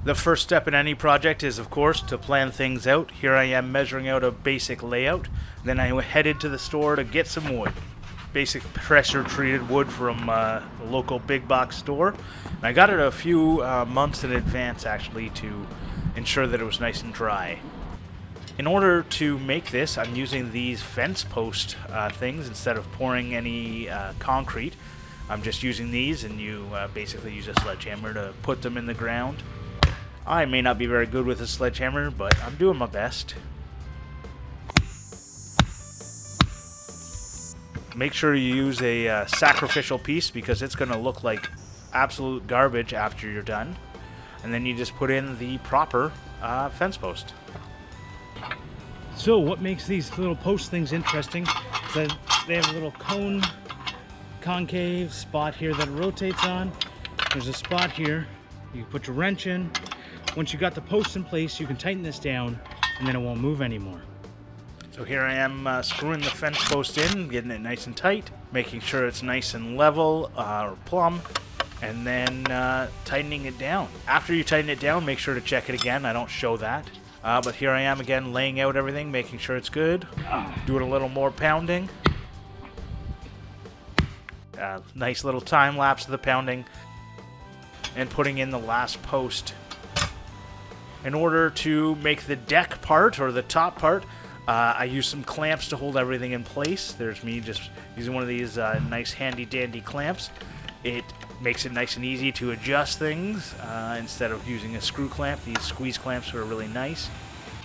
The first step in any project is, of course, to plan things out. Here I am measuring out a basic layout. Then I headed to the store to get some wood. Basic pressure-treated wood from a local big box store. And I got it a few months in advance, actually, to ensure that it was nice and dry. In order to make this, I'm using these fence post things instead of pouring any concrete. I'm just using these, and you basically use a sledgehammer to put them in the ground. I may not be very good with a sledgehammer, but I'm doing my best. Make sure you use a sacrificial piece because it's going to look like absolute garbage after you're done. And then you just put in the proper fence post. So what makes these little post things interesting is that they have a little concave spot here that it rotates on. There's a spot here. You can put your wrench in. Once you got the post in place, you can tighten this down and then it won't move anymore. So here I am screwing the fence post in, getting it nice and tight, making sure it's nice and level or plumb, and then tightening it down. After you tighten it down, make sure to check it again. I don't show that. But here I am again laying out everything, making sure it's good. Doing a little more pounding. Nice little time lapse of the pounding. And putting in the last post. In order to make the deck part, or the top part, I use some clamps to hold everything in place. There's me just using one of these nice handy dandy clamps. It makes it nice and easy to adjust things instead of using a screw clamp. These squeeze clamps are really nice.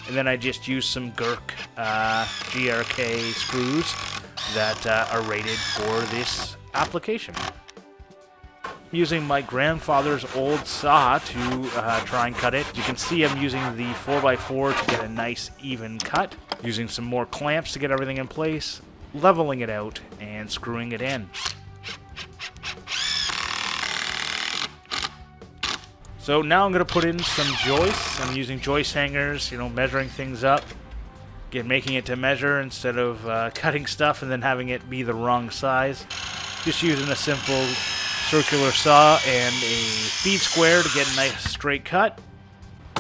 And then I just use some GRK screws that are rated for this application. Using my grandfather's old saw to try and cut it. You can see I'm using the 4x4 to get a nice even cut. Using some more clamps to get everything in place, leveling it out, and screwing it in. So now I'm going to put in some joists. I'm using joist hangers, measuring things up. Again, making it to measure instead of cutting stuff and then having it be the wrong size. Just using a simple circular saw and a feed square to get a nice straight cut.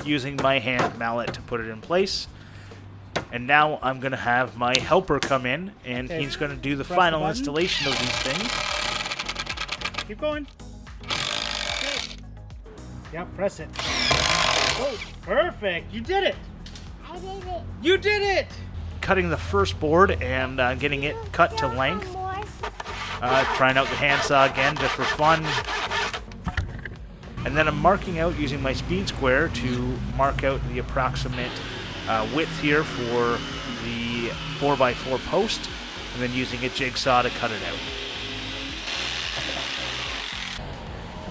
Using my hand mallet to put it in place. And now I'm going to have my helper come in, and he's going to do the final installation of these things. Keep going. Yeah, press it. Oh, perfect. You did it. I did it. You did it. Cutting the first board and getting it cut to length. Trying out the handsaw again just for fun. And then I'm marking out using my speed square to mark out the approximate width here for the 4x4 post, and then using a jigsaw to cut it out.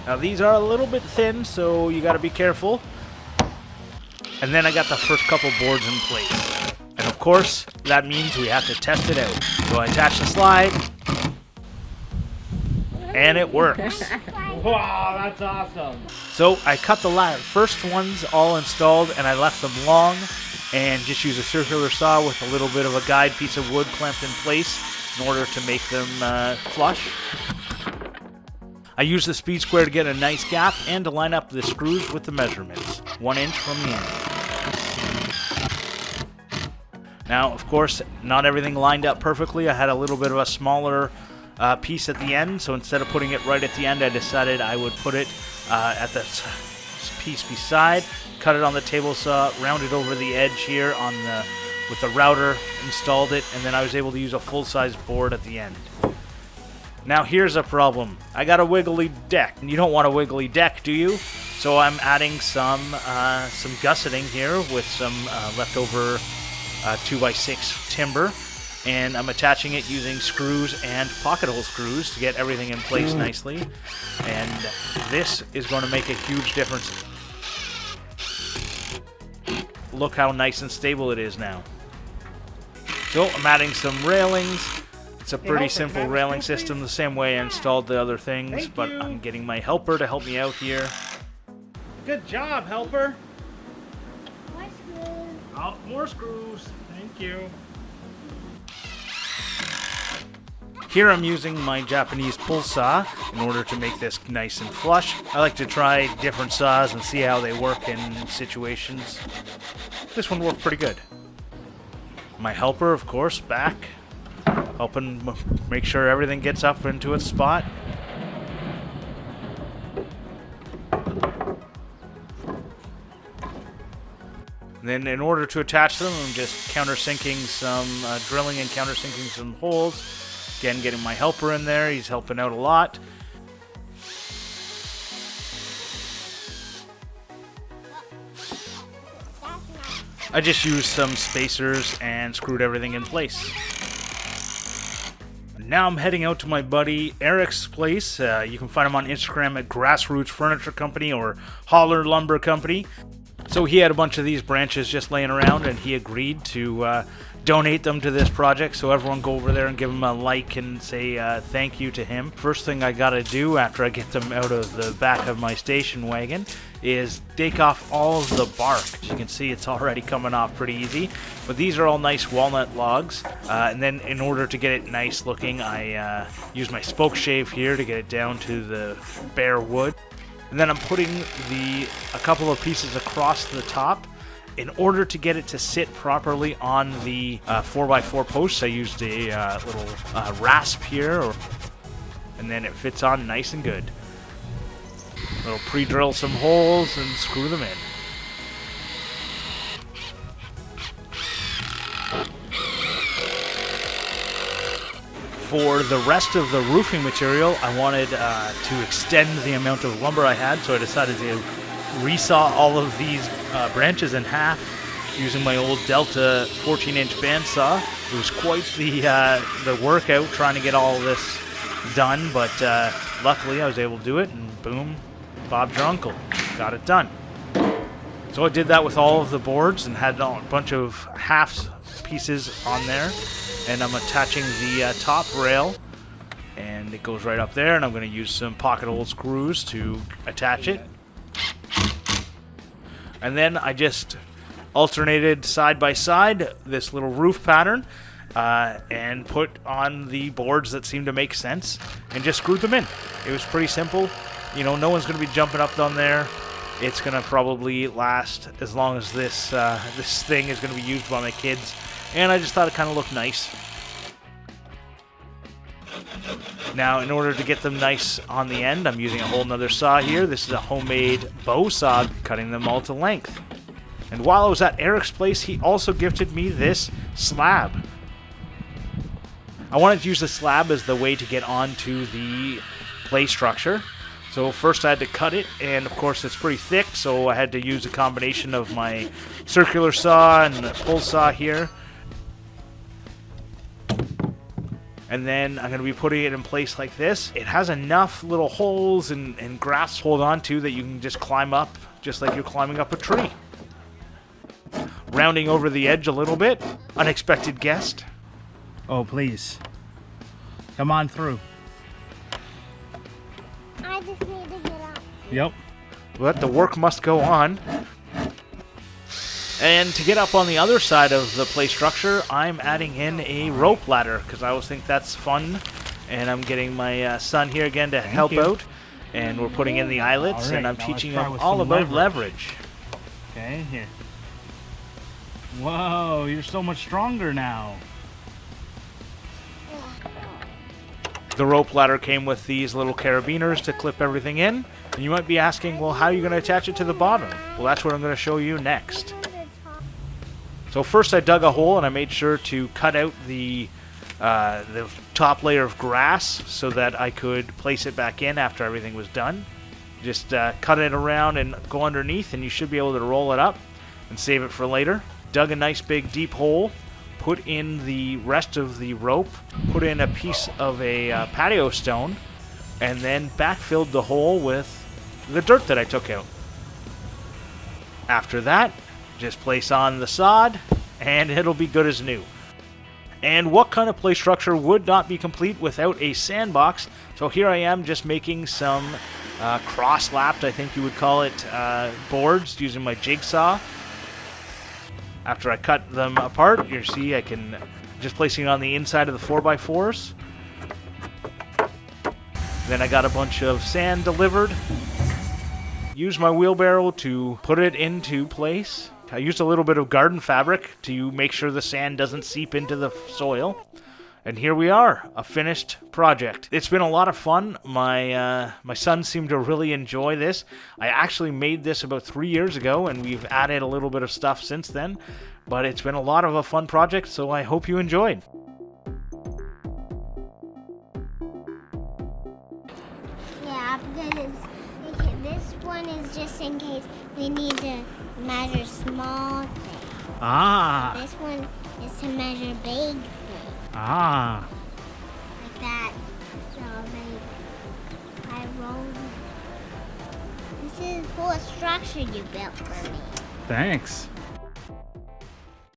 Now these are a little bit thin, so you got to be careful. And then I got the first couple boards in place. And of course, that means we have to test it out. So I attach the slide, and it works. Wow, that's awesome. So I cut the first ones all installed, and I left them long, and just use a circular saw with a little bit of a guide piece of wood clamped in place in order to make them flush. I use the speed square to get a nice gap and to line up the screws with the measurements, 1 inch from the end. Now, of course, not everything lined up perfectly. I had a little bit of a smaller piece at the end, so instead of putting it right at the end, I decided I would put it at the piece beside, cut it on the table saw, rounded over the edge here with the router, installed it, and then I was able to use a full-size board at the end. Now here's a problem. I got a wiggly deck. You don't want a wiggly deck, do you? So I'm adding some gusseting here with some leftover 2x6 timber, and I'm attaching it using screws and pocket hole screws to get everything in place nicely. And this is going to make a huge difference. Look how nice and stable it is now. So I'm adding some railings. It's a pretty simple railing system, the same way I installed the other things, but I'm getting my helper to help me out here. Good job, helper. More screws. Oh, more screws. Thank you. Here I'm using my Japanese pull saw in order to make this nice and flush. I like to try different saws and see how they work in situations. This one worked pretty good. My helper, of course, back, helping make sure everything gets up into its spot. And then in order to attach them, I'm just countersinking some, drilling and countersinking some holes. Again, getting my helper in there, he's helping out a lot. I just used some spacers and screwed everything in place. Now I'm heading out to my buddy Eric's place. You can find him on Instagram at Grassroots Furniture Company or Holler Lumber Company. So he had a bunch of these branches just laying around, and he agreed to donate them to this project. So everyone go over there and give him a like and say thank you to him. First thing I gotta do after I get them out of the back of my station wagon is take off all of the bark. As you can see, it's already coming off pretty easy. But these are all nice walnut logs. And then in order to get it nice looking, I use my spoke shave here to get it down to the bare wood. And then I'm putting a couple of pieces across the top. In order to get it to sit properly on the 4x4 posts, I used a little rasp here, and then it fits on nice and good. I'll pre-drill some holes and screw them in. For the rest of the roofing material, I wanted to extend the amount of lumber I had, so I decided to resaw all of these branches in half using my old Delta 14-inch bandsaw. It was quite the workout trying to get all of this done, but luckily I was able to do it, and boom, Bob's your uncle. Got it done. So I did that with all of the boards and had a bunch of half pieces on there. And I'm attaching the top rail, and it goes right up there, and I'm going to use some pocket hole screws to attach it. And then I just alternated side by side this little roof pattern and put on the boards that seemed to make sense and just screwed them in. It was pretty simple. You know, no one's going to be jumping up on there. It's going to probably last as long as this thing is going to be used by my kids. And I just thought it kind of looked nice. Now, in order to get them nice on the end, I'm using a whole nother saw here. This is a homemade bow saw, cutting them all to length. And while I was at Eric's place, he also gifted me this slab. I wanted to use the slab as the way to get onto the play structure. So first I had to cut it, and of course it's pretty thick, so I had to use a combination of my circular saw and the pull saw here. And then I'm going to be putting it in place like this. It has enough little holes and grafts to hold on to that you can just climb up, just like you're climbing up a tree. Rounding over the edge a little bit. Unexpected guest. Oh, please. Come on through. I just need to get up. Yep. But the work must go on. And to get up on the other side of the play structure, I'm adding in a rope ladder because I always think that's fun. And I'm getting my son here again to help out. And we're putting in the eyelets, All right, and I'm now teaching let's try him with all some about leverage. Okay, here. Whoa, you're so much stronger now. The rope ladder came with these little carabiners to clip everything in. And you might be asking, well, how are you going to attach it to the bottom? Well, that's what I'm going to show you next. So first I dug a hole and I made sure to cut out the top layer of grass so that I could place it back in after everything was done. Just cut it around and go underneath, and you should be able to roll it up and save it for later. Dug a nice big deep hole, put in the rest of the rope, put in a piece of a patio stone, and then backfilled the hole with the dirt that I took out. After that, just place on the sod, and it'll be good as new. And what kind of play structure would not be complete without a sandbox? So here I am just making some cross-lapped, I think you would call it, boards using my jigsaw. After I cut them apart, you see I can just placing it on the inside of the 4x4s. Then I got a bunch of sand delivered. Used my wheelbarrow to put it into place. I used a little bit of garden fabric to make sure the sand doesn't seep into the soil. And here we are, a finished project. It's been a lot of fun. My son seemed to really enjoy this. I actually made this about 3 years ago, and we've added a little bit of stuff since then. But it's been a lot of a fun project, so I hope you enjoyed. Yeah, because okay, this one is just in case we need to measure small things. Ah. This one is to measure big things. Ah. Like that. So I rolled. This is a cool structure you built for me. Thanks.